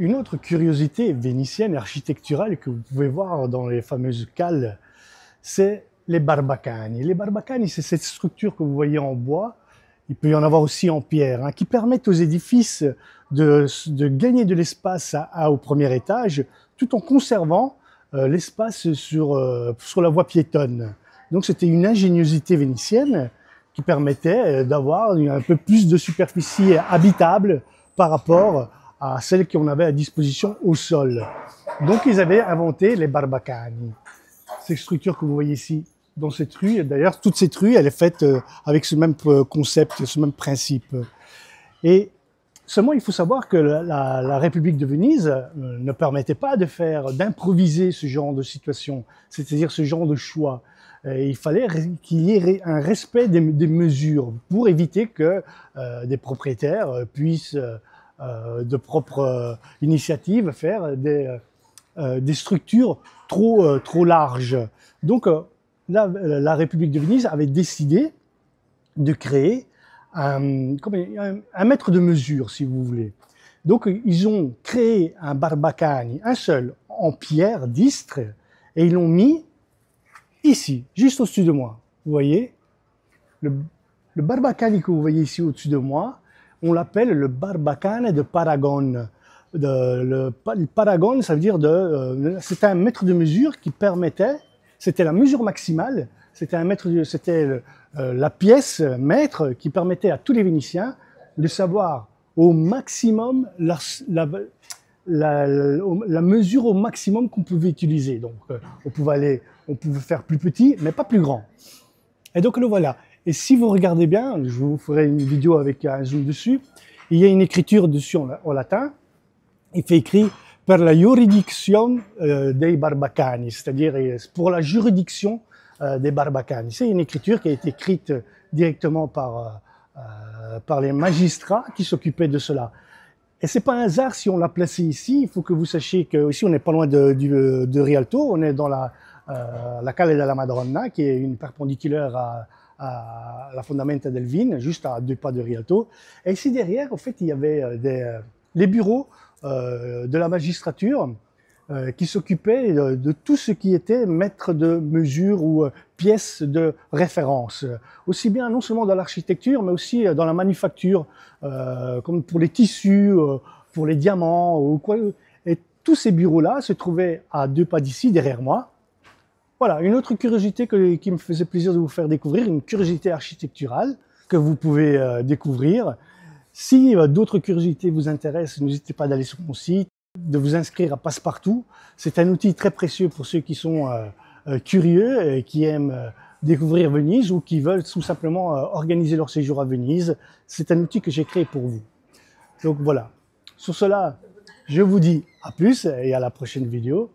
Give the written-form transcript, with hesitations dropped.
Une autre curiosité vénitienne et architecturale que vous pouvez voir dans les fameuses cales, c'est les barbacani. Les barbacani, c'est cette structure que vous voyez en bois, il peut y en avoir aussi en pierre, qui permettent aux édifices de gagner de l'espace au premier étage, tout en conservant l'espace sur la voie piétonne. Donc c'était une ingéniosité vénitienne qui permettait d'avoir un peu plus de superficie habitable par rapport à celle qu'on avait à disposition au sol. Donc ils avaient inventé les barbacani. Ces structures que vous voyez ici dans cette rue, d'ailleurs toute cette rue elle est faite avec ce même concept, ce même principe. Et seulement il faut savoir que la République de Venise ne permettait pas d'improviser ce genre de situation, c'est-à-dire ce genre de choix. Il fallait qu'il y ait un respect des mesures pour éviter que des propriétaires puissent de propre initiative faire des structures trop larges. Donc la République de Venise avait décidé de créer un mètre de mesure, si vous voulez. Donc ils ont créé un barbacani, un seul, en pierre d'Istre, et ils l'ont mis ici, juste au-dessus de moi. Vous voyez, le barbacani que vous voyez ici au-dessus de moi, on l'appelle le barbacane de Paragon. Le Paragon, ça veut dire c'était un mètre de mesure qui permettait, c'était la mesure maximale, c'était la pièce mètre qui permettait à tous les Vénitiens de savoir au maximum la mesure au maximum qu'on pouvait utiliser. Donc on pouvait faire plus petit, mais pas plus grand. Et donc le voilà. Et si vous regardez bien, je vous ferai une vidéo avec un zoom dessus, il y a une écriture dessus en latin. Il fait écrit « per la jurisdiction dei barbacani », c'est-à-dire pour la juridiction des barbacani. C'est une écriture qui a été écrite directement par les magistrats qui s'occupaient de cela. Et c'est pas un hasard si on l'a placé ici. Il faut que vous sachiez que ici on n'est pas loin de Rialto, on est dans la Calle della Madonna, qui est une perpendiculaire à la Fondamenta del Vin, juste à 2 pas de Rialto. Et ici derrière, en fait, il y avait les bureaux de la magistrature qui s'occupaient de tout ce qui était mètre de mesure ou pièce de référence. Aussi bien non seulement dans l'architecture, mais aussi dans la manufacture, comme pour les tissus, pour les diamants, ou quoi. Et tous ces bureaux-là se trouvaient à 2 pas d'ici, derrière moi. Voilà, une autre curiosité qui me faisait plaisir de vous faire découvrir, une curiosité architecturale que vous pouvez découvrir. Si d'autres curiosités vous intéressent, n'hésitez pas d'aller sur mon site, de vous inscrire à Passepartout. C'est un outil très précieux pour ceux qui sont curieux et qui aiment découvrir Venise ou qui veulent tout simplement organiser leur séjour à Venise. C'est un outil que j'ai créé pour vous. Donc voilà. Sur cela, je vous dis à plus et à la prochaine vidéo.